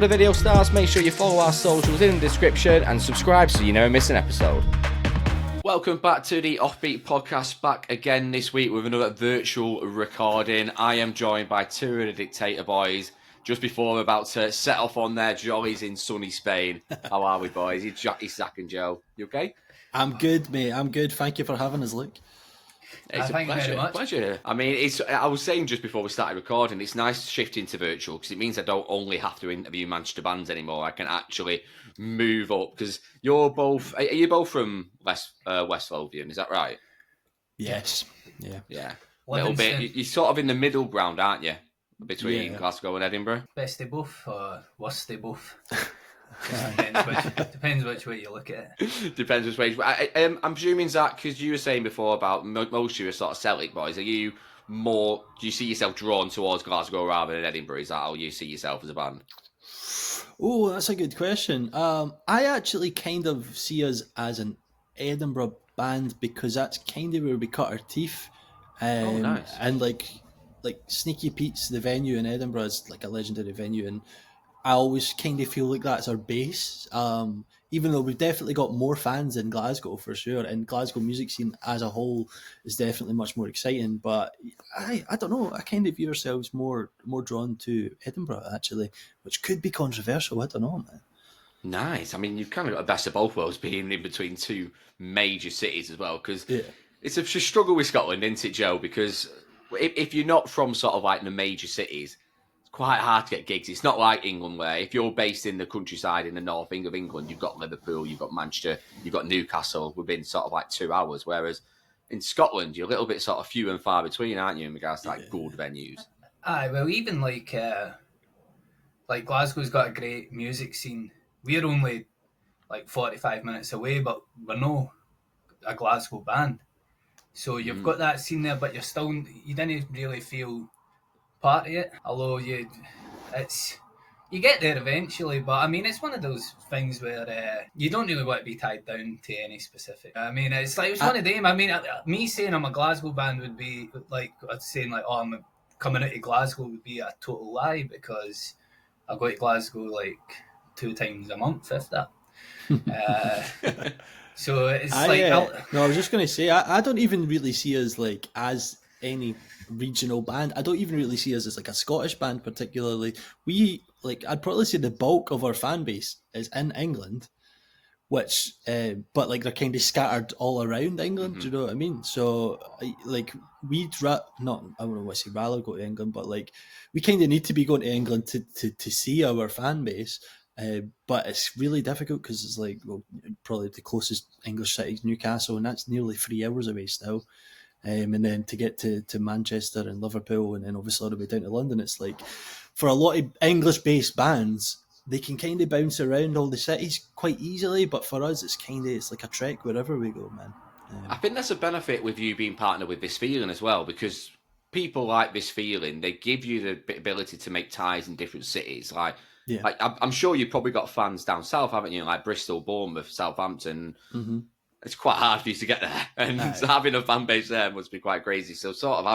the video starts, make sure you follow our socials in the description and subscribe so you never miss an episode. Welcome back to the Offbeat Podcast, back again this week with another virtual recording. I am joined by two of the Dictator boys just before we're about to set off on their jollies in sunny Spain. How are we, boys? It's Zach and Joe. You okay? I'm good, mate. I'm good. Thank you for having us, Luke. It's a thank you very much. Pleasure. I mean, I was saying just before we started recording, it's nice shifting to virtual because it means I don't only have to interview Manchester bands anymore. I can actually move up because are you both from West Lothian? Is that right? Yes. Yeah. A little bit. You're sort of in the middle ground, aren't you? Between Glasgow and Edinburgh. Best of both or worst of both? Depends which way you look at it. Depends which way. I'm presuming, Zach, because you were saying before about most of you are sort of Celtic boys. Are you more? Do you see yourself drawn towards Glasgow rather than Edinburgh? Is that how you see yourself as a band? Oh, that's a good question. I actually kind of see us as an Edinburgh band because that's kind of where we cut our teeth. Nice. And like Sneaky Pete's, the venue in Edinburgh is like a legendary venue, and I always kind of feel like that's our base. Even though we've definitely got more fans in Glasgow for sure, and Glasgow music scene as a whole is definitely much more exciting. But I don't know. I kind of view ourselves more drawn to Edinburgh actually, which could be controversial. I don't know, man. Nice. I mean, you've kind of got the best of both worlds being in between two major cities as well, because it's a struggle with Scotland, isn't it, Joe? Because if you're not from sort of like the major cities, quite hard to get gigs. It's not like England where if you're based in the countryside in the north of England, you've got Liverpool, you've got Manchester, you've got Newcastle within sort of like 2 hours. Whereas in Scotland, you're a little bit sort of few and far between, aren't you, in regards to like good venues? Aye, well, even like Glasgow's got a great music scene. We're only like 45 minutes away, but we're no a Glasgow band. So you've got that scene there, but you didn't really feel part of it. Although you get there eventually, but I mean it's one of those things where you don't really want to be tied down to any specific. I mean it's one of them. I mean me saying I'm a Glasgow band would be like saying like I'm coming out of Glasgow would be a total lie because I go to Glasgow like 2 times a month if that. So it's no, I was just going to say I don't even really see us like as any regional band. I don't even really see us as like a Scottish band particularly. We I'd probably say the bulk of our fan base is in England, which but like they're kind of scattered all around England. Do you know what I mean? So like I don't know what I say rather go to England, but like we kind of need to be going to England to see our fan base. But it's really difficult because it's like probably the closest English city is Newcastle, and that's nearly 3 hours away still. And then to get to Manchester and Liverpool and then obviously all the way down to London, it's like for a lot of English-based bands, they can kind of bounce around all the cities quite easily, but for us, it's like a trek wherever we go, man. I think that's a benefit with you being partnered with This Feeling as well, because people like This Feeling, they give you the ability to make ties in different cities. Like I'm sure you've probably got fans down south, haven't you? Like Bristol, Bournemouth, Southampton. Mm-hmm. It's quite hard for you to get there, and having a fan base there must be quite crazy. So, sort of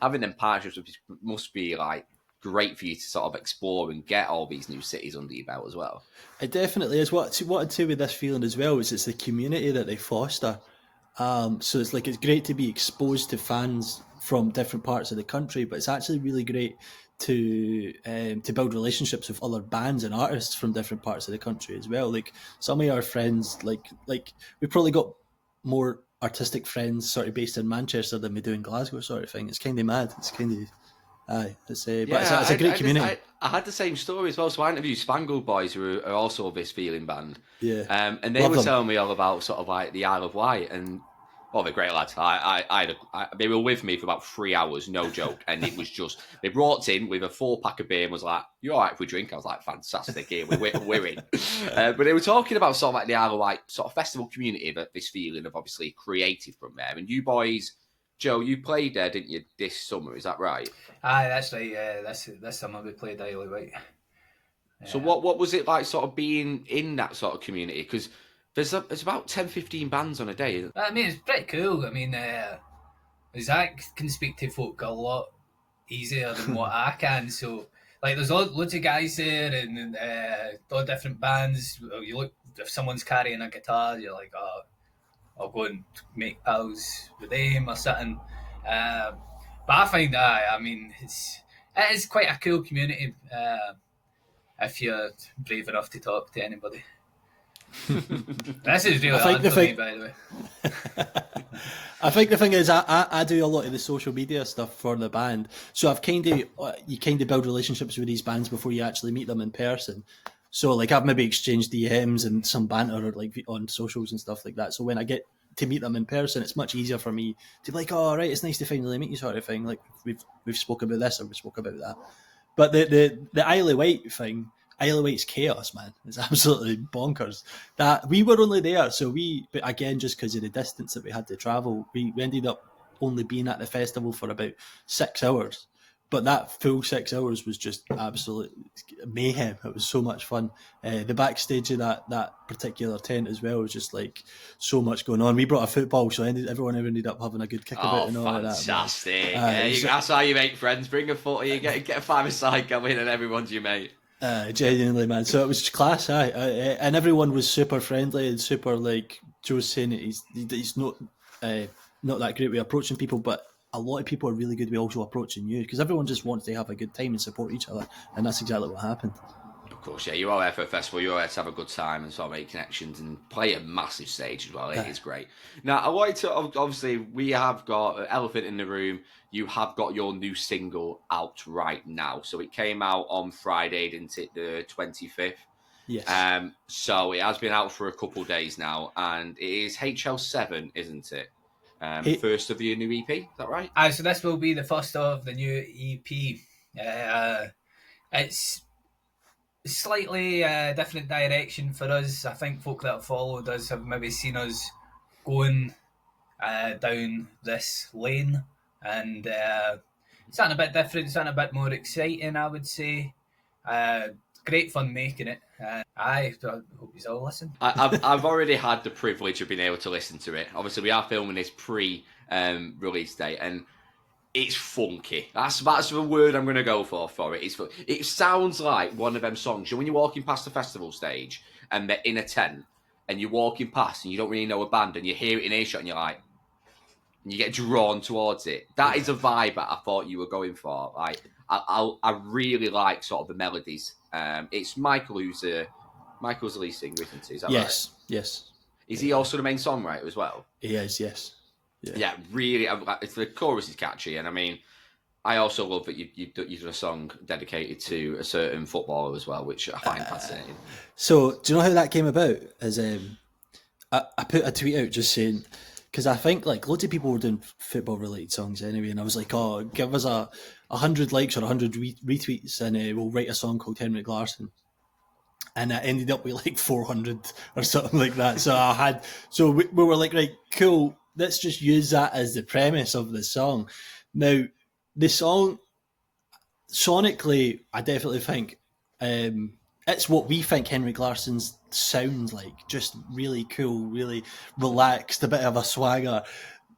having them partnerships must be like great for you to sort of explore and get all these new cities under your belt as well. It definitely is. What I'd say with This Feeling as well is it's the community that they foster. So it's great to be exposed to fans from different parts of the country, but it's actually really great to build relationships with other bands and artists from different parts of the country as well. Like some of our friends, like we've probably got more artistic friends sort of based in Manchester than we do in Glasgow, sort of thing. It's kind of mad. It's kind of it's a great community. I had the same story as well. So I interviewed Spangled Boys, who are also This Feeling band. Yeah, and they were telling me all about sort of like the Isle of Wight and. Oh, they're great lads. They were with me for about 3 hours, no joke. And it was just, they brought in with a 4-pack of beer and was like, you all right if we drink? I was like, fantastic, here, we're in. But they were talking about sort of like the Isle of Wight sort of festival community that This Feeling have obviously created from there. And you boys, Joe, you played there, didn't you, this summer? Is that right? Aye, that's right. This summer we played Isle of Wight. So what was it like sort of being in that sort of community? Because there's about 10, 15 bands on a day. I mean, it's pretty cool. I mean, Zach can speak to folk a lot easier than what I can, so like there's loads of guys there and all different bands. You look, if someone's carrying a guitar, you're like, oh, I'll go and make pals with them or something. But I find that, I mean, it is quite a cool community if you're brave enough to talk to anybody. This is really hard for me, by the way. I think the thing is, I do a lot of the social media stuff for the band, so you kind of build relationships with these bands before you actually meet them in person. So like I've maybe exchanged DMs and some banter like on socials and stuff like that. So when I get to meet them in person, it's much easier for me to be like, oh right, it's nice to finally meet you, sort of thing. Like we've spoke about this or we spoke about that. But the Isle of Wight thing. Isle of Wight's chaos, man. It's absolutely bonkers. That we were only there, but again, just because of the distance that we had to travel, we ended up only being at the festival for about 6 hours. But that full 6 hours was just absolute mayhem. It was so much fun. The backstage of that particular tent as well was just like so much going on. We brought a football, so everyone ended up having a good kick about and all of that. Fantastic! That's how you make friends. Bring a footy, you get a five-a-side going, and everyone's your mate. Genuinely, man. So it was class, and everyone was super friendly and super like Joe's saying that he's not that great with approaching people, but a lot of people are really good with also approaching you because everyone just wants to have a good time and support each other, and that's exactly what happened. Of course, yeah, you're all there for a festival, you're all there to have a good time and sort of make connections and play a massive stage as well. It is great. Now, I wanted to, obviously, we have got Elephant in the Room. You have got your new single out right now. So it came out on Friday, didn't it? The 25th. Yes. So it has been out for a couple of days now, and it is HL7, isn't it? First of the new EP, is that right? So this will be the first of the new EP. It's slightly different direction for us. I think folk that have followed us have maybe seen us going down this lane, and something a bit different, something a bit more exciting, I would say. Great fun making it. I hope you all listen. I've already had the privilege of being able to listen to it. Obviously, we are filming this pre-release date, and it's funky. That's the word I'm going to go for it. It sounds like one of them songs. You know, when you're walking past the festival stage and they're in a tent and you're walking past and you don't really know a band and you hear it in earshot and you're like, and you get drawn towards it. That is a vibe that I thought you were going for. Like, I really like sort of the melodies. It's Michael's the lead singer, isn't he? Is that right? Yes. Is he also the main songwriter as well? He is, yes. Yeah, really. The chorus is catchy, and I mean, I also love that you've done a song dedicated to a certain footballer as well, which I find fascinating. So, do you know how that came about? As I put a tweet out just saying, because I think like loads of people were doing football-related songs anyway, and I was like, oh, give us 100 likes or 100 retweets, and we'll write a song called Henrik Larsson. And I ended up with like 400 or something like that. So we were like, right, cool. Let's just use that as the premise of the song. Now, the song, sonically, I definitely think it's what we think Henrik Larsson's sounds like. Just really cool, really relaxed, a bit of a swagger.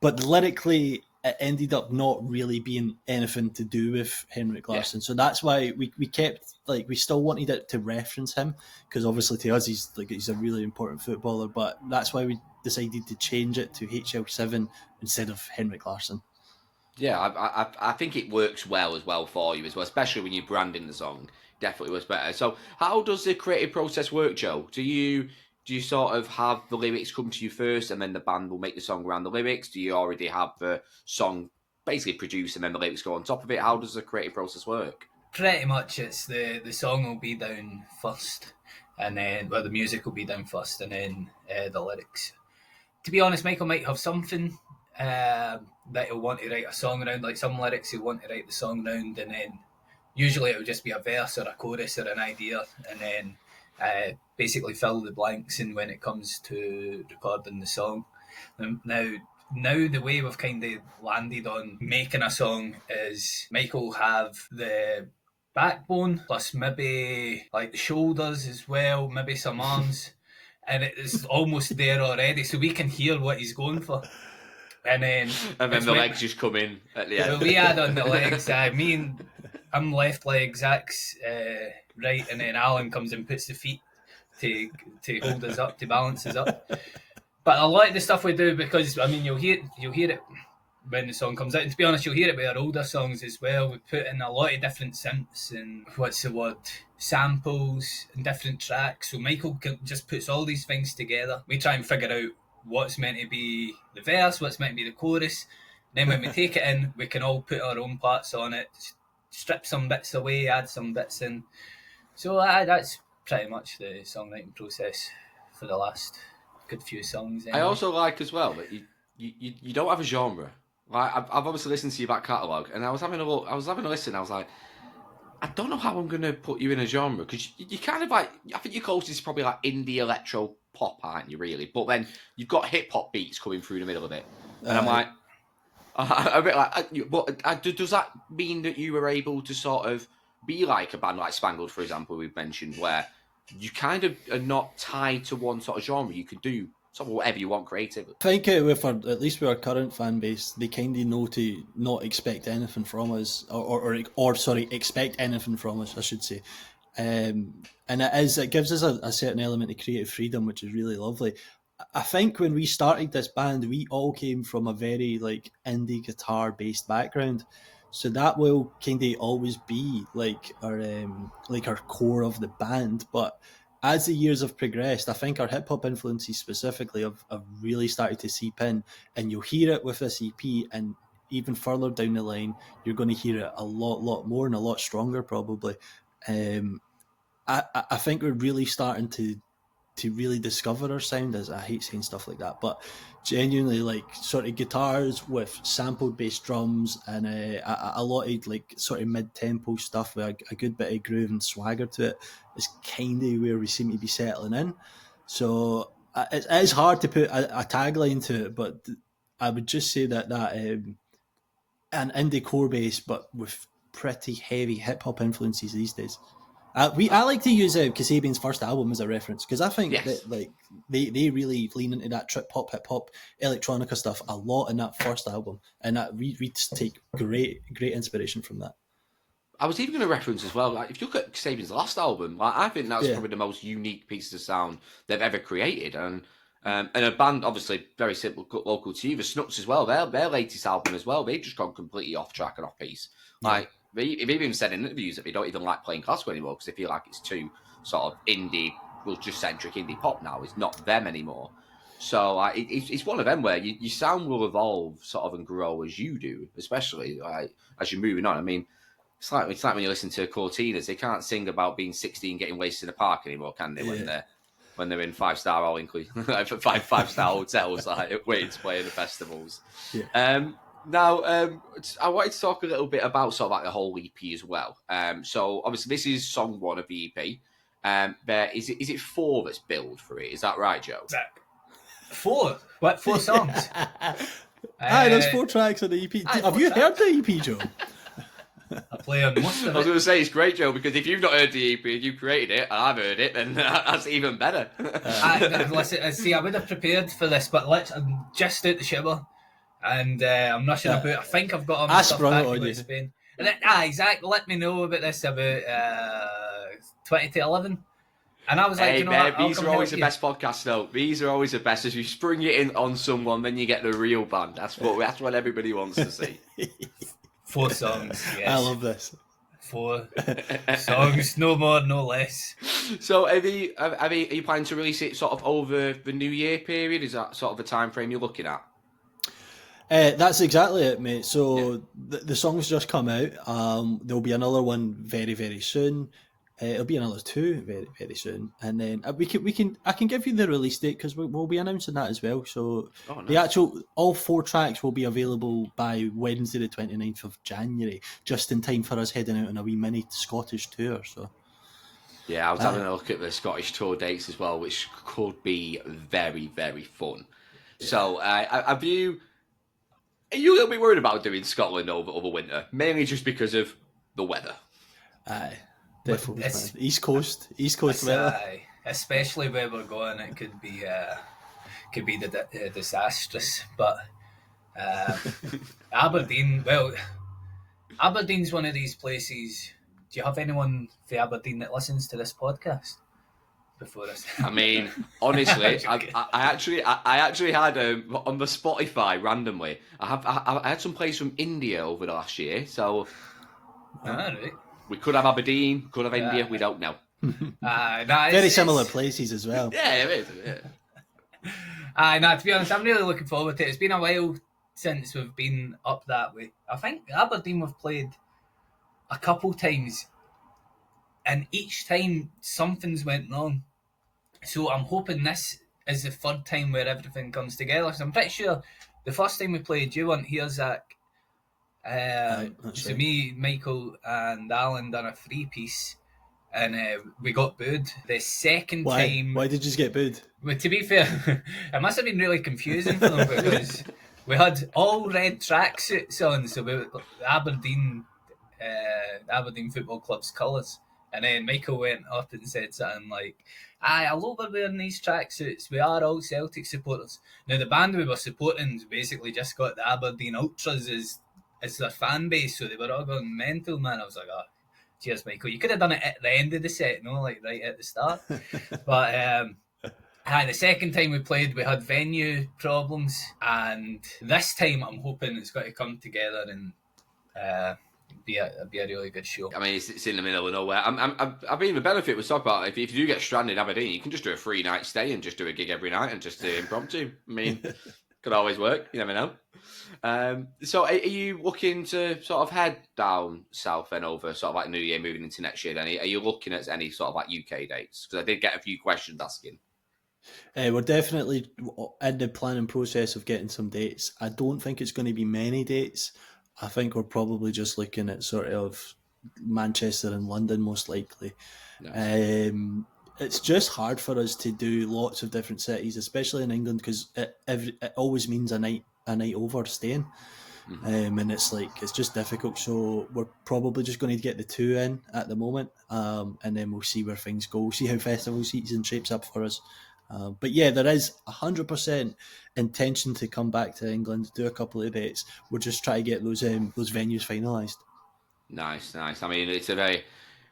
But lyrically, it ended up not really being anything to do with Henrik Larsson. Yeah. So that's why we kept, like, we still wanted it to reference him, because obviously to us he's a really important footballer, but that's why we decided to change it to HL7 instead of Henrik Larsson. Yeah, I think it works well as well for you as well, especially when you're branding the song. Definitely was better. So how does the creative process work, Joe? Do you sort of have the lyrics come to you first and then the band will make the song around the lyrics? Do you already have the song basically produced and then the lyrics go on top of it? How does the creative process work? Pretty much it's the song will be down first, and then the music will be down first, and then the lyrics. To be honest, Michael might have something that he'll want to write a song around, like some lyrics he'll want to write the song around, and then usually it'll just be a verse or a chorus or an idea, and then basically fill the blanks in when it comes to recording the song. Now the way we've kind of landed on making a song is Michael will have the backbone plus maybe like the shoulders as well, maybe some arms, and it is almost there already, so we can hear what he's going for. And then the legs just come in at the end. We add on the legs. I'm left leg, Zach's right, and then Alan comes and puts the feet to hold us up, to balance us up. But I like the stuff we do because I mean you'll hear it when the song comes out. And to be honest, you'll hear it with our older songs as well. We put in a lot of different synths and samples and different tracks. So Michael just puts all these things together. We try and figure out what's meant to be the verse, what's meant to be the chorus. Then when we take it in, we can all put our own parts on it, strip some bits away, add some bits in. So that's pretty much the songwriting process for the last good few songs. Anyway. I also like as well that you don't have a genre. Like I've obviously listened to your back catalogue, and I was having a listen. I was like, I don't know how I'm going to put you in a genre because you kind of like. I think your closest is probably like indie electro pop, aren't you? Really, but then you've got hip hop beats coming through the middle of it, and I'm like, a bit like. But does that mean that you were able to sort of be like a band like Spangled, for example, we've mentioned, where you kind of are not tied to one sort of genre? You could do sort of whatever you want creatively. I think at least with our current fan base, they kind of know to not expect anything from us, or expect anything from us, I should say. And it gives us a certain element of creative freedom, which is really lovely. I think when we started this band, we all came from a very like indie guitar based background, so that will kind of always be like our core of the band. But as the years have progressed, I think our hip hop influences specifically have really started to seep in, and you'll hear it with this EP, and even further down the line, you're going to hear it a lot more and a lot stronger probably. I think we're really starting to really discover our sound, as I hate saying stuff like that, but genuinely like sort of guitars with sampled bass drums and a lot of like sort of mid-tempo stuff with a good bit of groove and swagger to it is kind of where we seem to be settling in. So it is hard to put a tagline to it, but I would just say that an indie core bass but with pretty heavy hip-hop influences these days. I like to use Kasabian's first album as a reference because I think that like they really lean into that trip hop, hip hop, electronica stuff a lot in that first album, and that we take great inspiration from that. I was even going to reference as well, like if you look at Kasabian's last album, like I think that's probably the most unique piece of sound they've ever created, and a band obviously very simple, local to you, the Snuts as well. Their latest album as well, they've just gone completely off track and off piece, like. They've even said in interviews that they don't even like playing classical anymore because they feel like it's too sort of indie, well, just centric indie pop now. It's not them anymore. So it's one of them where your sound will evolve sort of and grow as you do, especially as you're moving on. I mean, it's like when you listen to Cortinas, they can't sing about being 16 getting wasted in a park anymore, can they? When they're in five-star all inclusive, five-star hotels, like waiting to play in the festivals. Yeah. Now, I wanted to talk a little bit about sort of like the whole EP as well. So obviously this is song 1 of the EP. There is it 4 that's billed for it? Is that right, Joe? 4? What 4 songs? There's 4 tracks on the EP. Have you heard the EP, Joe? I play on most of it. I was going to say it's great, Joe, because if you've not heard the EP and you created it and I've heard it, then that's even better. Listen, see, I would have prepared for this, but I'm just out the shower. And I'm rushing about. I think I've got all my stuff back about Spain. And then, exactly. Let me know about this about 20 to 11. And I was like, you know, these are always the best podcasts, though. These are always the best. As you spring it in on someone, then you get the real band. That's what everybody wants to see. 4 songs. Yes. I love this. 4 songs, no more, no less. So, are you planning to release it sort of over the New Year period? Is that sort of the time frame you're looking at? That's exactly it, mate. So the song's just come out. There'll be another one very, very soon. It'll be another 2 very, very soon, and then I can give you the release date because we'll be announcing that as well. So nice. All 4 tracks will be available by Wednesday the 29th of January, just in time for us heading out on a wee mini Scottish tour. So yeah, I was having a look at the Scottish tour dates as well, which could be very, very fun. Yeah. So are you a little bit worried about doing Scotland over winter? Mainly just because of the weather. Aye, definitely. East Coast weather. Especially where we're going, it could be disastrous. But Aberdeen, well, Aberdeen's one of these places. Do you have anyone for Aberdeen that listens to this podcast? Before this, I mean, honestly, I actually had on the Spotify randomly. I had some plays from India over the last year, so right. We could have Aberdeen, could have India. We don't know. Very similar places as well. Yeah, it is. Yeah. To be honest, I'm really looking forward to it. It's been a while since we've been up that way. I think Aberdeen we've played a couple times, and each time something's went wrong. So I'm hoping this is the third time where everything comes together. So I'm pretty sure the first time we played, you weren't here, Zach. Me, Michael, and Alan done a 3-piece, and we got booed. The second time, why did you get booed? Well, to be fair, it must have been really confusing for them because we had all red tracksuits on, so we Aberdeen Football Club's colours. And then Michael went up and said something like, although we're wearing these tracksuits, we are all Celtic supporters. Now, the band we were supporting basically just got the Aberdeen Ultras as their fan base, so they were all going mental, man. I was like, cheers, Michael. You could have done it at the end of the set, like right at the start. But the second time we played, we had venue problems, and this time I'm hoping it's got to come together and be a really good show. I mean, it's in the middle of nowhere. I mean, the benefit was talk about if you do get stranded in Aberdeen, you can just do a 3-night stay and just do a gig every night and just do impromptu. I mean, could always work. You never know. So are you looking to sort of head down south then over sort of like New Year moving into next year then? Are you looking at any sort of like UK dates? Because I did get a few questions asking. We're definitely in the planning process of getting some dates. I don't think it's going to be many dates. I think we're probably just looking at sort of Manchester and London most likely. Nice. It's just hard for us to do lots of different cities, especially in England, because it always means a night over staying. Mm-hmm. And it's just difficult. So we're probably just going to get the 2 in at the moment, and then we'll see where things go. We'll see how festival season shapes up for us. But yeah, there is 100% intention to come back to England, do a couple of dates. We're just trying to get those venues finalised. Nice. I mean,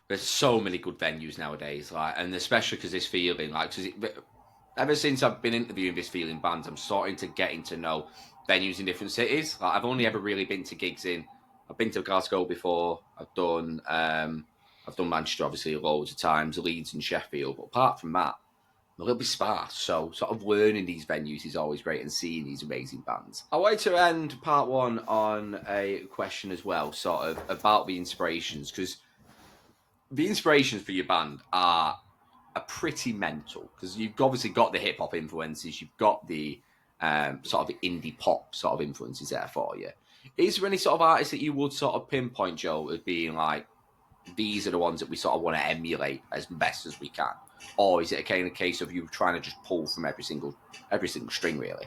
there's so many good venues nowadays, and especially because this feeling, ever since I've been interviewing this feeling bands, I'm starting to getting to know venues in different cities. I've only ever really been to gigs I've been to Glasgow before. I've done Manchester obviously loads of times, Leeds and Sheffield. But apart from that, I'm a little bit sparse. So sort of learning these venues is always great and seeing these amazing bands. I wanted to end part one on a question as well, sort of about the inspirations, because the inspirations for your band are pretty mental, because you've obviously got the hip hop influences, you've got the sort of indie pop sort of influences there for you. Is there any sort of artists that you would sort of pinpoint, Joe, as being like, these are the ones that we sort of want to emulate as best as we can? Or is it a kind of case of you trying to just pull from every single string, really?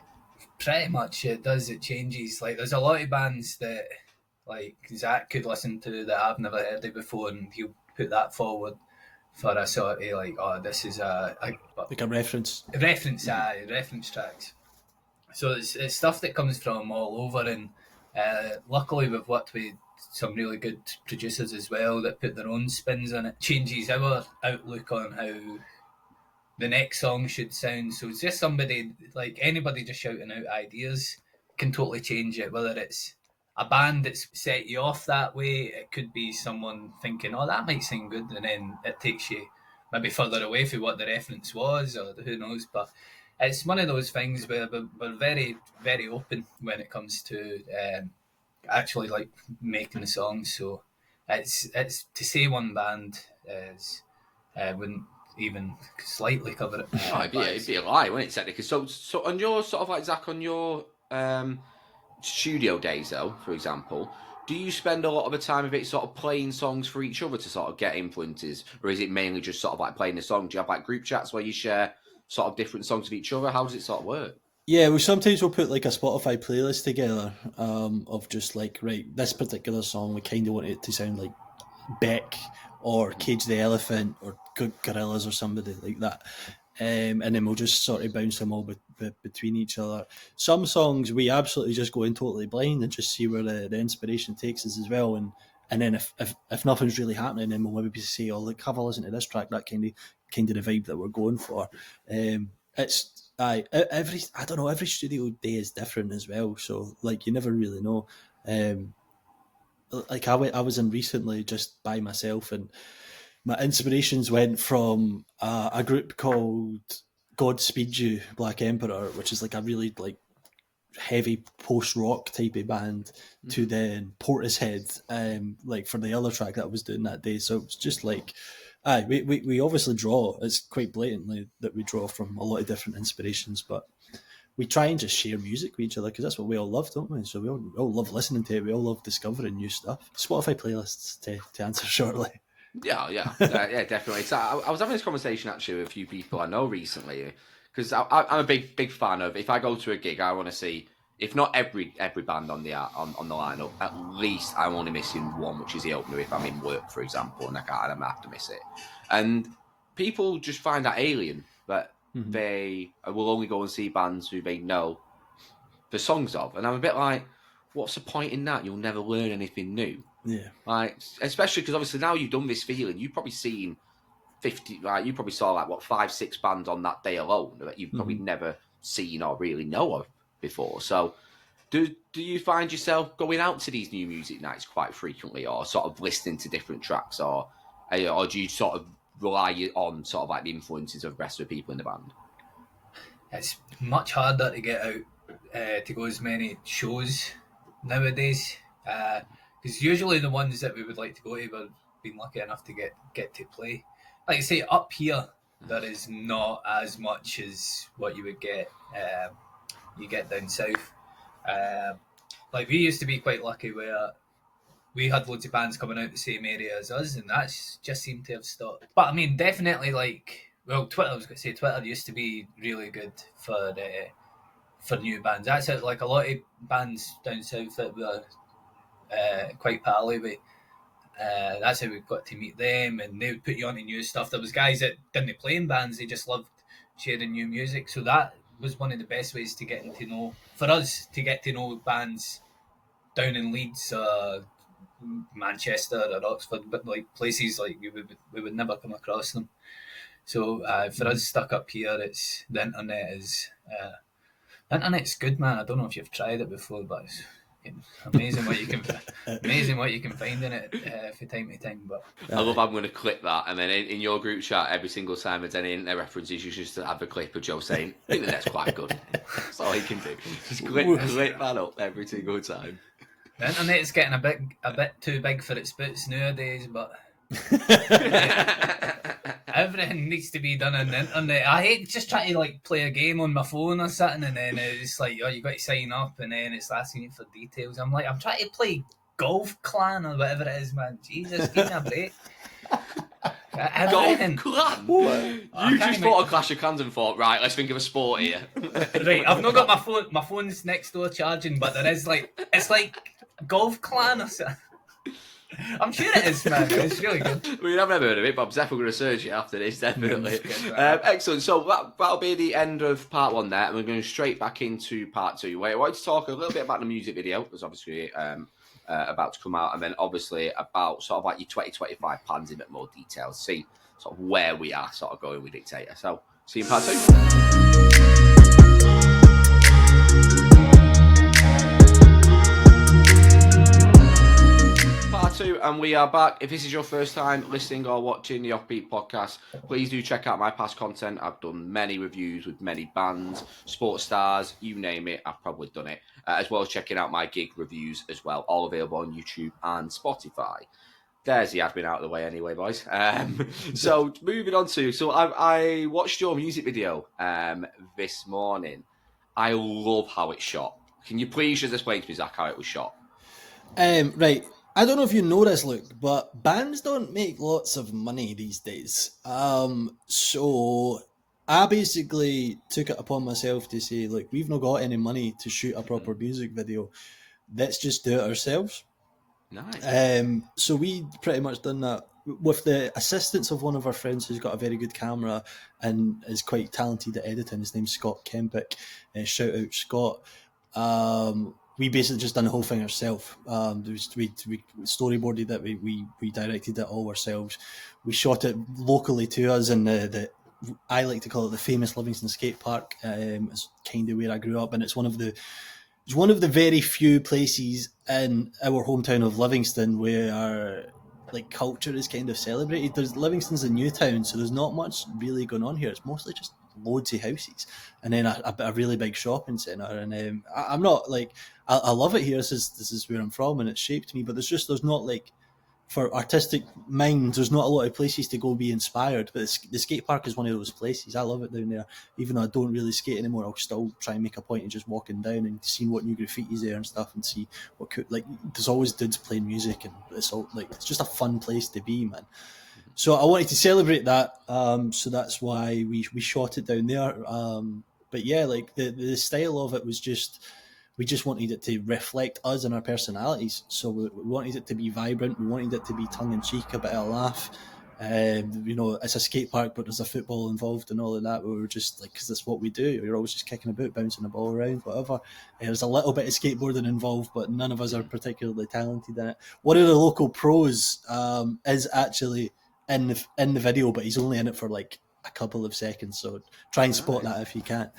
Pretty much it does. It changes. Like, there's a lot of bands that like Zach could listen to that I've never heard of before, and he'll put that forward for a sort of like, this is like a reference. Reference tracks. So it's stuff that comes from all over, and luckily we've worked with some really good producers as well that put their own spins on it. Changes our outlook on how the next song should sound. So it's just somebody, like anybody just shouting out ideas can totally change it, whether it's a band that's set you off that way, it could be someone thinking, that might sound good, and then it takes you maybe further away from what the reference was, or who knows. But it's one of those things where we're very, very open when it comes to actually like making the songs. So it's to say one band is wouldn't even slightly cover it. It'd be a lie, wouldn't it, technically? So on your sort of like, Zach, on your studio days though, for example, do you spend a lot of the time of it sort of playing songs for each other to sort of get influences, or is it mainly just sort of like playing the song? Do you have like group chats where you share sort of different songs with each other? How does it sort of work? Yeah, well, sometimes we'll put like a Spotify playlist together of just like, right, this particular song, we kind of want it to sound like Beck or Cage the Elephant or Gorillaz or somebody like that. and then we'll just sort of bounce them all between each other. Some songs we absolutely just go in totally blind and just see where the inspiration takes us as well. And then if nothing's really happening, then we'll maybe say, "Oh, look, have a listen to this track." That kind of the vibe that we're going for. Every studio day is different as well. So like you never really know. Like I was in recently just by myself, and my inspirations went from a group called Godspeed You, Black Emperor, which is like a really like heavy post-rock type of band, to then Portishead, like for the other track that I was doing that day. So it's just like, we obviously draw. It's quite blatantly that we draw from a lot of different inspirations, but we try and just share music with each other because that's what we all love, don't we? So we all love listening to it. We all love discovering new stuff. Spotify playlists to answer shortly. Yeah, definitely. So I was having this conversation actually with a few people I know recently, because I'm a big fan of, if I go to a gig, I want to see, if not every band on the lineup, at least I'm only missing one, which is the opener if I'm in work, for example, and I have to miss it. And people just find that alien, that they will only go and see bands who they know the songs of, and I'm a bit like, what's the point in that? You'll never learn anything new. Yeah, like, especially because obviously now you've done this feeling, you've probably seen 50, like you probably saw like 5-6 bands on that day alone that you've probably never seen or really know of before. So do you find yourself going out to these new music nights quite frequently, or sort of listening to different tracks, or do you sort of rely on sort of like the influences of the rest of the people in the band? It's much harder to get out to go as many shows nowadays, because usually the ones that we would like to go to, we've been lucky enough to get to play. Like I say, up here there is not as much as what you would get you get down south. Like we used to be quite lucky where we had loads of bands coming out the same area as us, and that's just seemed to have stopped. But I mean, definitely, like, well, Twitter, I was going to say, Twitter used to be really good for new bands. That's it. Like a lot of bands down south that were quite pally with. That's how we got to meet them, and they would put you on to new stuff. There was guys that didn't play in bands; they just loved sharing new music. So that was one of the best ways to get to know, for us, to get to know bands down in Leeds, Manchester, or Oxford, but like places like we would never come across them. So for us stuck up here, it's the internet is internet's good, man. I don't know if you've tried it before, but it's amazing what you can find in it from time to time. But I love, I'm going to clip that, and then in your group chat every single time there's any internet references, you just have a clip of Joe saying, "I think that's quite good." That's all he can do. Just clip that up every single time. The internet's getting a bit too big for its boots nowadays, but everything needs to be done on the internet. I hate just trying to like play a game on my phone or something, and then it's like, oh, you got to sign up, and then it's asking you for details. I'm like, I'm trying to play Golf Clan or whatever it is, man. Jesus, give me a break. Golf Clan? You just thought of Clash of Clans and thought, right, let's think of a sport here. Right, I've not got my phone. My phone's next door charging, but there is it's like Golf Clan or something. I'm sure it is, man. It's really good. I've never heard of it, but I'm definitely going to search it after this, definitely. Excellent. So that'll be the end of part one there, and we're going straight back into part two. Wait, I wanted to talk a little bit about the music video, because obviously about to come out, and then obviously about sort of like your 2025 plans in a bit more detail, see sort of where we are sort of going with Dictator. So see you in part two. Part two, and we are back. If this is your first time listening or watching the Offbeat podcast, please do check out my past content. I've done many reviews with many bands, sports stars, you name it, I've probably done it, as well as checking out my gig reviews as well, all available on YouTube and Spotify. There's the admin out of the way anyway, boys. So moving on to, so I watched your music video this morning. I love how it's shot. Can you please just explain to me, Zach, how it was shot? Right. I don't know if you know this, Luke, but bands don't make lots of money these days. So I basically took it upon myself to say, look, we've not got any money to shoot a proper music video. Let's just do it ourselves. Nice. So we pretty much done that with the assistance of one of our friends who's got a very good camera and is quite talented at editing. His name's Scott Kempick. Shout out Scott. We basically just done the whole thing ourselves. We storyboarded it. We directed it all ourselves. We shot it locally to us in the I like to call it the famous Livingston skate park. It's kind of where I grew up, and it's one of the very few places in our hometown of Livingston where like culture is kind of celebrated. Livingston's a new town, so there's not much really going on here. It's mostly just loads of houses and then a really big shopping centre. And I'm not like I love it here. This is where I'm from, and it's shaped me. But there's not like, for artistic minds, there's not a lot of places to go be inspired. But the skate park is one of those places. I love it down there. Even though I don't really skate anymore, I'll still try and make a point of just walking down and seeing what new graffiti's there and stuff, and see what could, like, there's always dudes playing music, and it's all like, it's just a fun place to be, man. So I wanted to celebrate that, so that's why we shot it down there. But yeah, like the style of it was just, we just wanted it to reflect us and our personalities. So we wanted it to be vibrant. We wanted it to be tongue-in-cheek, a bit of a laugh. It's a skate park, but there's a football involved and all of that. We were just like, because that's what we do. We're always just kicking about, bouncing the ball around, whatever. There's a little bit of skateboarding involved, but none of us are particularly talented in it. One of the local pros is actually in the video, but he's only in it for like a couple of seconds. So try and spot that if you can.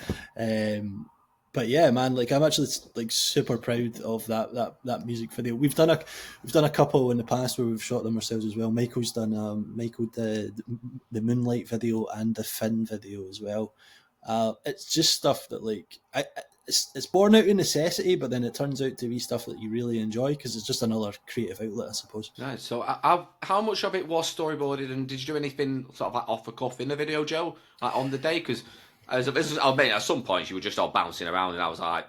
But yeah, man, like I'm actually like super proud of that music video. We've done a couple in the past where we've shot them ourselves as well. Michael's done the Moonlight video and the Finn video as well. It's just stuff that like it's born out of necessity, but then it turns out to be stuff that you really enjoy because it's just another creative outlet, I suppose. Nice. So how much of it was storyboarded, and did you do anything sort of like off the cuff in the video, Joe, like on the day? Because I'll admit, at some points you were just all bouncing around, and I was like,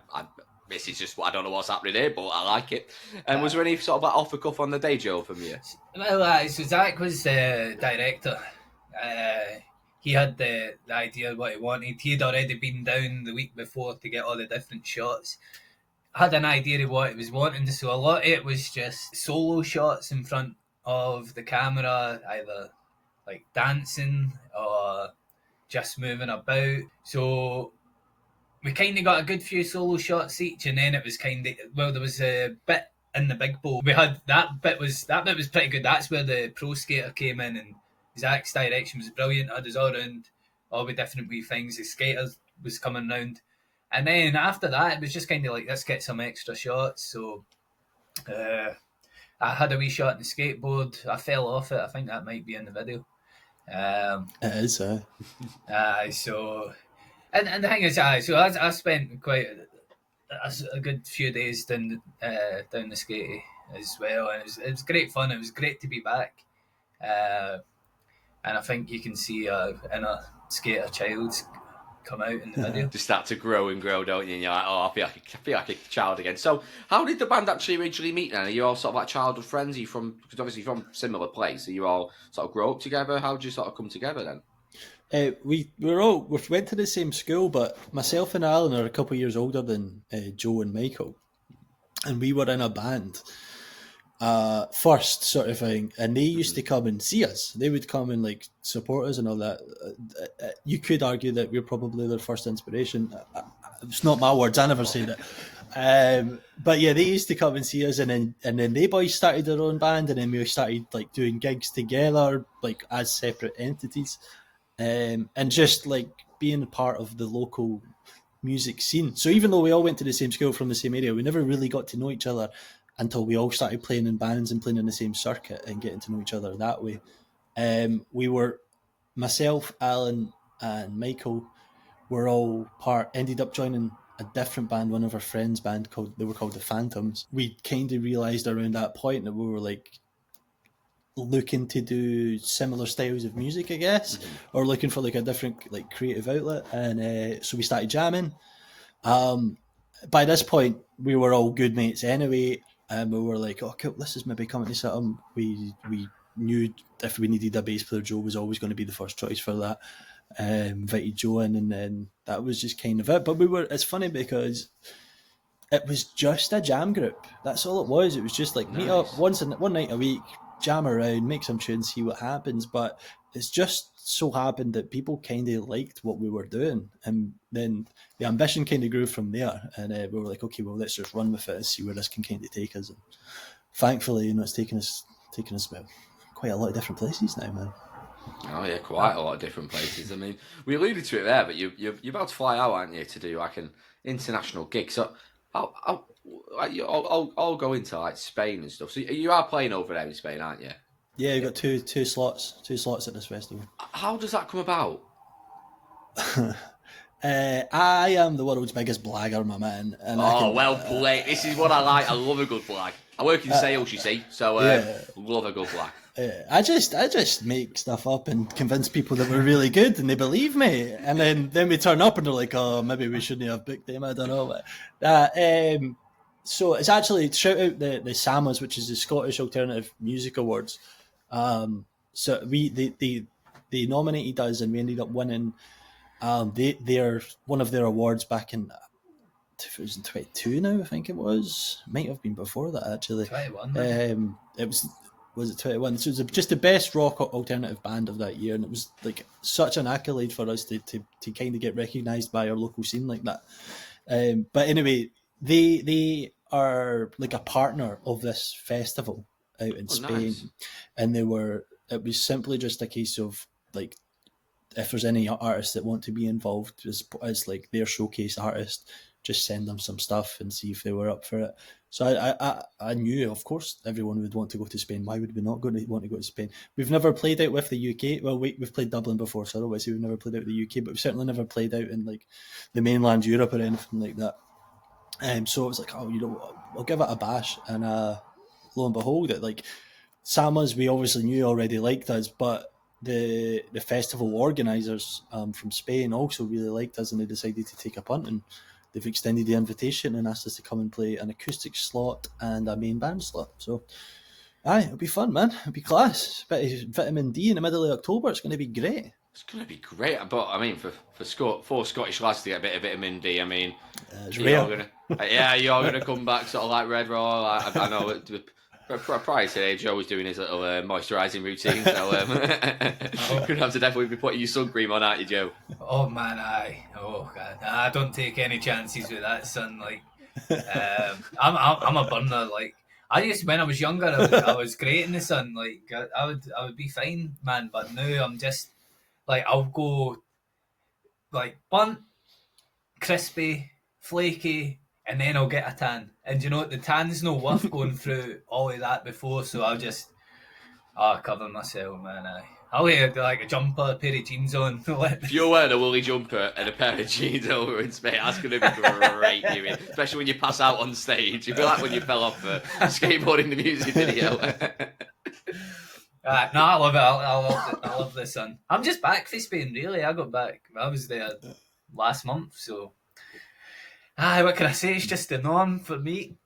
this is just, I don't know what's happening here, but I like it. And was there any sort of like off the cuff on the day, Joe, from you? Well, so Zach was the director. He had the idea of what he wanted. He had already been down the week before to get all the different shots. I had an idea of what he was wanting, so a lot of it was just solo shots in front of the camera, either like dancing or just moving about. So we kind of got a good few solo shots each, and then it was kind of, well, there was a bit in the big bowl. We had that bit was pretty good. That's where the pro skater came in, and Zach's direction was brilliant. Had us all around, all the different wee things. The skaters was coming round, and then after that, it was just kind of like, let's get some extra shots. So I had a wee shot in the skateboard. I fell off it. I think that might be in the video. It is, so, and the thing is, so I spent quite a good few days down the skatey as well, and it was great fun. It was great to be back, and I think you can see a inner skater child come out in the video. Just start to grow and grow, don't you? And you're like, oh, I feel like a child again. So, how did the band actually originally meet then? Are you all sort of like childhood friends? Are you because obviously from similar place, are you all sort of grow up together? How did you sort of come together then? We went to the same school, but myself and Alan are a couple of years older than Joe and Michael, and we were in a band first, sort of thing, and they used to come and see us. They would come and like support us and all that. You could argue that we're probably their first inspiration. It's not my words, I never say that. But yeah, they used to come and see us, and then they boys started their own band, and then we started like doing gigs together, like as separate entities, and just like being a part of the local music scene. So even though we all went to the same school from the same area, we never really got to know each other until we all started playing in bands and playing in the same circuit and getting to know each other that way. We were, myself, Alan, and Michael were all ended up joining a different band, one of our friends' band, they were called the Phantoms. We kind of realised around that point that we were like looking to do similar styles of music, I guess, or looking for like a different like creative outlet. And so we started jamming. By this point, we were all good mates anyway. And we were like, oh, cool, this is maybe coming to something. We knew if we needed a bass player, Joe was always going to be the first choice for that. Invited Joe in, and then that was just kind of it. But it's funny because it was just a jam group. That's all it was. It was just like meet up one night a week, jam around, make some tunes, see what happens. But it's just so happened that people kind of liked what we were doing, and then the ambition kind of grew from there. And we were like, okay, well, let's just run with it and see where this can kind of take us. And thankfully, it's taken us about quite a lot of different places now, man. Oh yeah, quite a lot of different places. I mean, we alluded to it there, but you're about to fly out, aren't you, to do like an international gig? So I'll go into like Spain and stuff. So you are playing over there in Spain, aren't you? Yeah, you've got two slots at this festival. How does that come about? I am the world's biggest blagger, my man. And well played. This is what I like. I love a good flag. I work in sales, you see, so love a good flag. I just make stuff up and convince people that we're really good and they believe me, and then we turn up and they're like, oh, maybe we shouldn't have booked them. I don't know. So it's actually, shout out the SAMAs, which is the Scottish Alternative Music Awards. So they nominated us and we ended up winning. They're one of their awards back in 2022 now, I think it was. Might have been before that, actually. 21. Was it 21? So it was just the best rock alternative band of that year, and it was like such an accolade for us to kind of get recognised by our local scene like that. But anyway, they are like a partner of this festival out in Spain, nice. And it was simply just a case of like, if there's any artists that want to be involved as like their showcase artist, just send them some stuff and see if they were up for it. So I knew, of course, everyone would want to go to Spain. Why would we not want to go to Spain? We've never played out with the UK. Well, we've played Dublin before, so otherwise we've never played out with the UK, but we've certainly never played out in like the mainland Europe or anything like that. So I was like, I'll give it a bash. And lo and behold, it like Samas, we obviously knew already liked us, but the festival organisers from Spain also really liked us, and they decided to take a punt, and they've extended the invitation and asked us to come and play an acoustic slot and a main band slot. So, it'll be fun, man. It'll be class. Bit of vitamin D in the middle of October. It's going to be great. It's going to be great. But I mean, for four Scottish lads to get a bit of vitamin D, I mean, you're going to come back sort of like Red Raw. I know. Prior today, Joe was doing his little moisturising routine, so gonna have to definitely be putting your sun cream on, aren't you, Joe? Oh man, oh god, I don't take any chances with that sun. Like, I'm a burner. Like, I used to, when I was younger, I was great in the sun. Like, I would be fine, man. But now I'm just like, I'll go like burnt, crispy, flaky, and then I'll get a tan. And you know what? The tan's no worth going through all of that before, so I'll just cover myself, man. I'll wear like a jumper, a pair of jeans on. If you're wearing a woolly jumper and a pair of jeans over in Spain, that's going to be great, especially when you pass out on stage. You'll be like when you fell off a skateboard in the music video. No, I love it. I love the sun. I'm just back from Spain, really. I got back. I was there last month, so... what can I say? It's just the norm for me.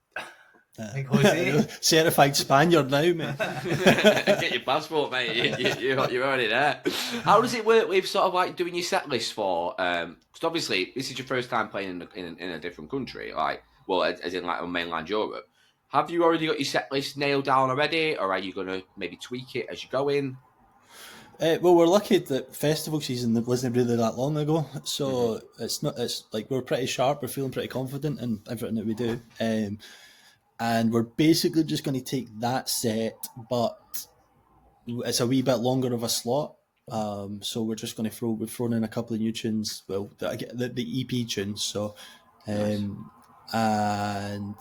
Like Jose. Certified Spaniard now, mate. Get your passport, mate. You're already there. How does it work with sort of like doing your set list for? Because obviously this is your first time playing in a different country, like, well, as in like on mainland Europe. Have you already got your set list nailed down already, or are you going to maybe tweak it as you go in? Well, we're lucky that festival season wasn't really that long ago, so it's like we're pretty sharp. We're feeling pretty confident in everything that we do, and we're basically just going to take that set, but it's a wee bit longer of a slot. So we're just going to we've thrown in a couple of new tunes. Well, the EP tunes. So, nice. And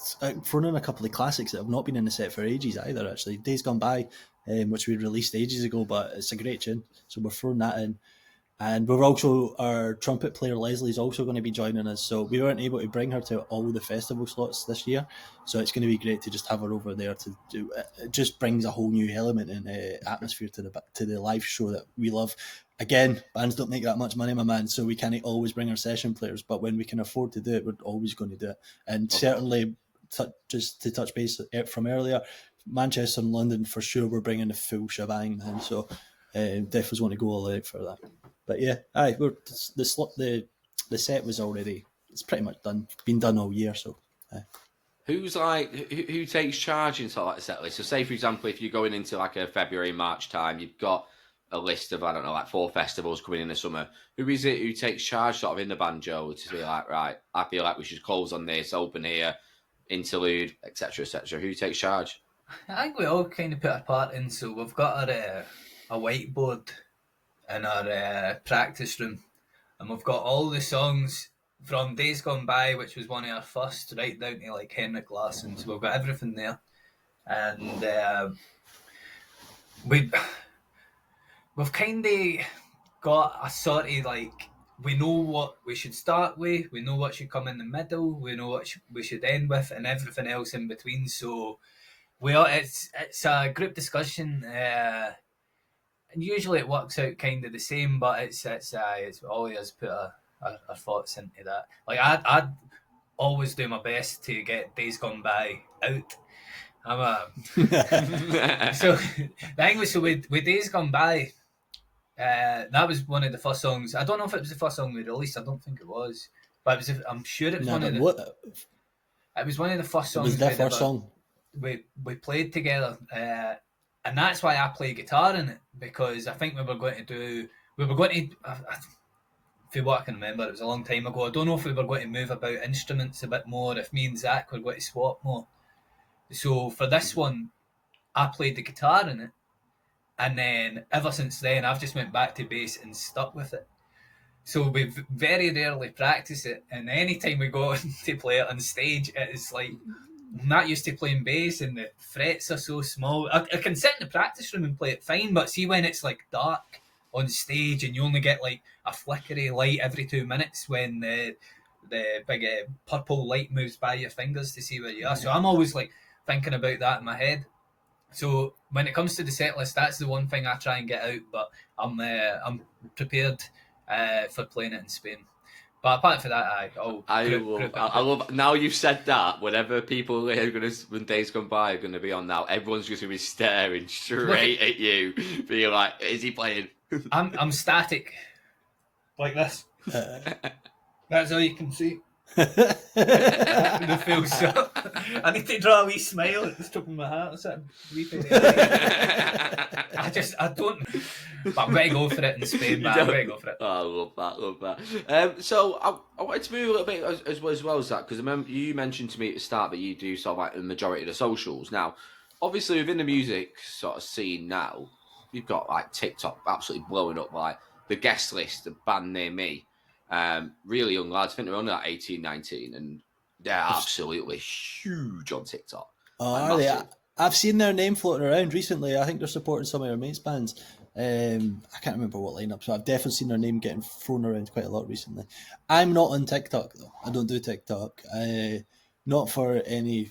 thrown in a couple of classics that have not been in the set for ages either. Actually, Days Gone By. Which we released ages ago, but it's a great tune, so we're throwing that in. And we're also, our trumpet player Leslie's also going to be joining us, so we weren't able to bring her to all the festival slots this year, so it's going to be great to just have her over there to do. It just brings a whole new element and atmosphere to the live show that we love. Again, bands don't make that much money, my man, so we can't always bring our session players, but when we can afford to do it, we're always going to do it. And certainly, just to touch base from earlier, Manchester and London for sure we're bringing the full shebang, and so definitely want to go all out for that. But yeah, the set was already, it's pretty much done, been done all year. So Who's like who takes charge in sort of like a set list? So say for example, if you're going into like a February, March time, you've got a list of, I don't know, like 4 festivals coming in the summer. Who is it who takes charge sort of in the banjo to be like, right, I feel like we should close on this, open here, interlude, etc., etc. Who takes charge? I think we all kind of put our part in. So we've got a whiteboard in our practice room, and we've got all the songs from Days Gone By, which was one of our first, right down to like Henrik Larsson. So we've got everything there, and we've kind of got a sort of like, we know what we should start with, we know what should come in the middle, we know what we should end with, and everything else in between. So it's a group discussion, and usually it works out kind of the same, but it's always put our thoughts into that. Like I'd always do my best to get Days Gone By out. So the thing was, so with Days Gone By, that was one of the first songs. I don't know if it was the first song we released. I don't think it was, but I'm sure it was one of the. It was one of the first songs. It was the first song we played together, and that's why I play guitar in it, because I think we were going to. For what I can remember, it was a long time ago. I don't know if we were going to move about instruments a bit more, if me and Zach were going to swap more. So for this one, I played the guitar in it, and then ever since then, I've just went back to bass and stuck with it. So we very rarely practice it, and any time we go to play it on stage, it is like, I'm not used to playing bass, and the frets are so small. I can sit in the practice room and play it fine, but see when it's like dark on stage and you only get like a flickery light every 2 minutes when the big purple light moves by your fingers to see where you are. So I'm always like thinking about that in my head. So when it comes to the set list, that's the one thing I try and get out, but I'm prepared for playing it in Spain. But apart from that, I love. Now you've said that, whenever people are going to, when Days Gone By are going to be on now, everyone's just going to be staring straight at you, being like, "Is he playing?" I'm static, like this. That's all you can see. The feel so. I need to draw a wee smile at the top of my hat. I don't. But I'm going to go for it in Spain, man. I'm going to go for it. Oh, I love that. So I wanted to move a little bit as well as that, because I remember you mentioned to me at the start that you do sort of like the majority of the socials. Now, obviously within the music sort of scene now, you've got like TikTok absolutely blowing up, like the guest list, the band near me. Really young lads, I think they're only like 18, 19, and they're absolutely huge on TikTok. Oh, are they? I've seen their name floating around recently. I think they're supporting some of our mates' bands. I can't remember what lineup, so I've definitely seen their name getting thrown around quite a lot recently. I'm not on TikTok though. I don't do TikTok. Not for any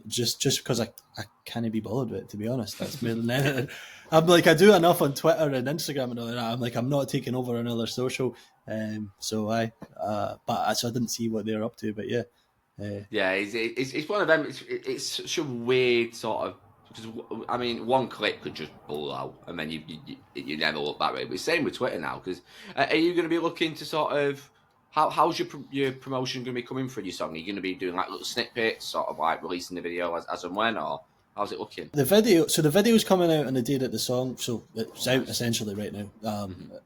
just because I can't be bothered with it, to be honest. That's more than anything. I'm like, I do enough on Twitter and Instagram and all that. I'm like, I'm not taking over another social. So I didn't see what they're up to, but yeah. It's one of them. It's such a weird sort of, because I mean, one clip could just blow, and then you never look back at it. But it's same with Twitter now. Because are you going to be looking to sort of, how's your promotion going to be coming for your song? Are you going to be doing like little snippets, sort of like releasing the video as and when, or how's it looking? The video's coming out on the day that the song, so it's out essentially right now.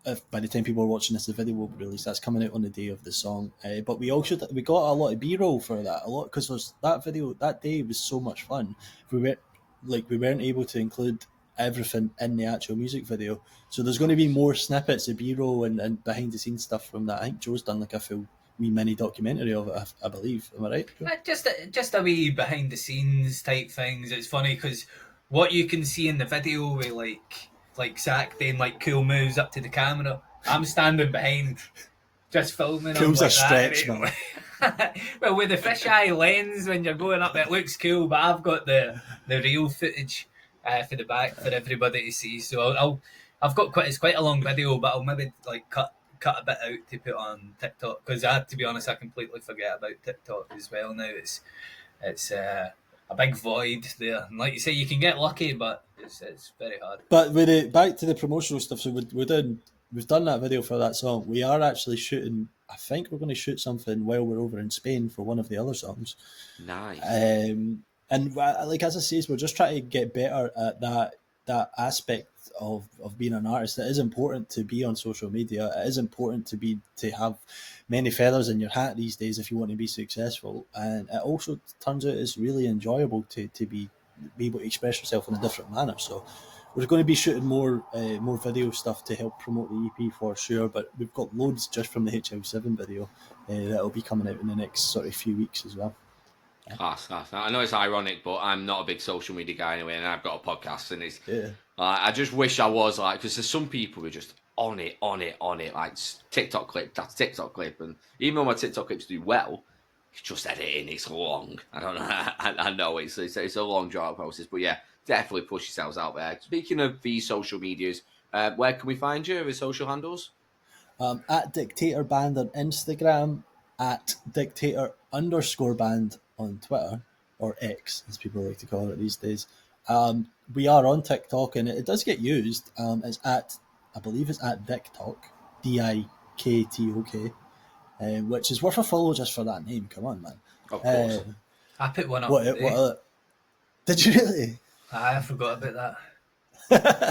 If by the time people are watching this, the video will be released. That's coming out on the day of the song. But we got a lot of B-roll for that, because that video that day was so much fun. We weren't able to include everything in the actual music video, so there's going to be more snippets of B-roll and behind the scenes stuff from that. I think Joe's done like a full wee mini documentary of it, I believe. Am I right? Just a wee behind the scenes type things. It's funny because what you can see in the video with like Zach doing like cool moves up to the camera, I'm standing behind just filming. Cool's like a stretch, man. Well, with the fisheye lens, when you're going up, it looks cool, but I've got the real footage for the back for everybody to see. So I've got it's quite a long video, but I'll maybe like cut a bit out to put on TikTok, because to be honest, I completely forget about TikTok as well now. It's a big void there, and like you say, you can get lucky, but it's very hard. But with back to the promotional stuff, so we're doing we've done that video for that song. We are actually shooting. I think we're going to shoot something while we're over in Spain for one of the other songs. Nice. And like as I say, we're just trying to get better at that aspect of being an artist. It is important to be on social media. It is important to have many feathers in your hat these days if you want to be successful. And it also turns out it's really enjoyable to be able to express yourself in a different manner. So we're going to be shooting more video stuff to help promote the EP for sure. But we've got loads just from the HL7 video that'll be coming out in the next sort of few weeks as well. Class. I know it's ironic, but I'm not a big social media guy anyway, and I've got a podcast, and it's I just wish I was like, because there's some people who are just on it, like TikTok clip, that's TikTok clip, and even though my TikTok clips do well, it's just editing, it's long. I don't know. I know it's a long job process, but yeah, definitely push yourselves out there. Speaking of these social medias, where can we find you? The social handles? At Dictator Band on Instagram, at Dictator_band on Twitter, or X as people like to call it these days. We are on TikTok and it does get used. It's I believe it's at DikTok, DIKTOK, which is worth a follow just for that name. Come on, man. Of course. I put one up. What did you really? I forgot about that.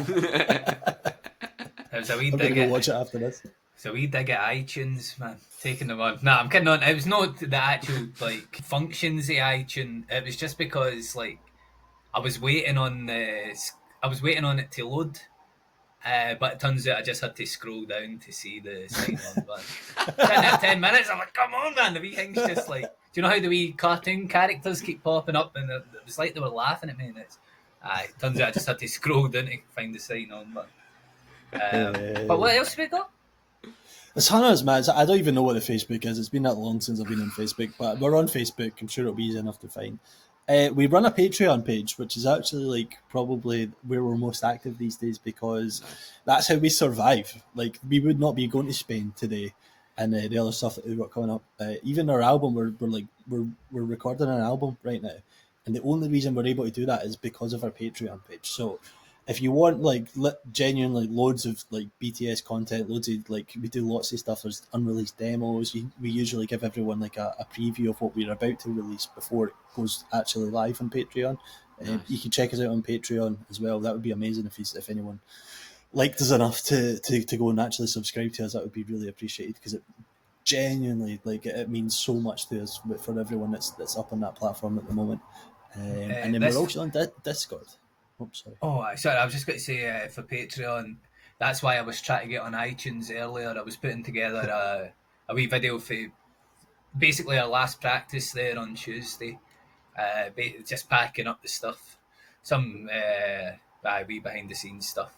It was a wee dig at, watch it after this. It's a wee dig at iTunes, man. Taking them on. Nah, I'm kidding on. It was not the actual like functions of iTunes. It was just because like I was waiting on it to load. But it turns out I just had to scroll down to see the sign on button. Didn't have 10 minutes. I'm like, come on, man. The wee thing's just like, do you know how the wee cartoon characters keep popping up? And it was like they were laughing at me. And it turns out I just had to scroll down to find the sign on button. But what else have we got? It's hundreds, man. I don't even know what the Facebook is. It's been that long since I've been on Facebook, but we're on Facebook. I'm sure it'll be easy enough to find. We run a Patreon page, which is actually like probably where we're most active these days because that's how we survive. Like we would not be going to Spain today, and the other stuff that we've got coming up. Even our album, we're recording an album right now, and the only reason we're able to do that is because of our Patreon page. So if you want like genuinely loads of like BTS content, loads of like we do lots of stuff. There's unreleased demos. We usually give everyone like a preview of what we're about to release before it goes actually live on Patreon. Nice. You can check us out on Patreon as well. That would be amazing if anyone liked us enough to go and actually subscribe to us. That would be really appreciated because it genuinely like it means so much to us for everyone that's up on that platform at the moment. And then we're also on Discord. Sorry, I was just going to say for Patreon, that's why I was trying to get on iTunes earlier. I was putting together a wee video for basically our last practice there on Tuesday, just packing up the stuff, some wee behind the scenes stuff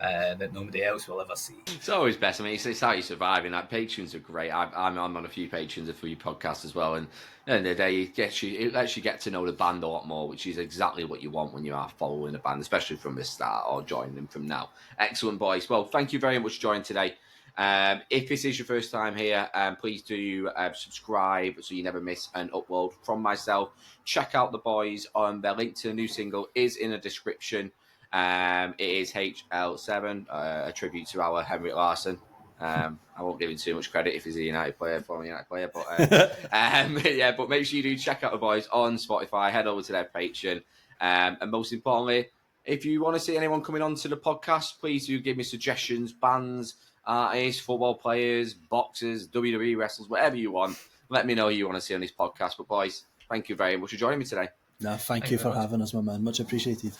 that nobody else will ever see. It's always best. I mean, it's how you survive. And like patrons are great. I'm on a few patrons for your podcast as well. And at the end of the day, it lets you get to know the band a lot more, which is exactly what you want when you are following a band, especially from the start or joining them from now. Excellent, boys. Well, thank you very much for joining today. If this is your first time here, please do subscribe so you never miss an upload from myself. Check out the boys on their link to the new single is in the description. It is HL7, a tribute to our Henrik Larsson. I won't give him too much credit if he's a former United player, but make sure you do check out the boys on Spotify, head over to their Patreon, and most importantly, if you want to see anyone coming on to the podcast, please do give me suggestions, bands, artists, football players, boxers, WWE wrestlers, whatever you want. Let me know who you want to see on this podcast. But boys, thank you very much for joining me today. Thank you for having us, my man. Much appreciated.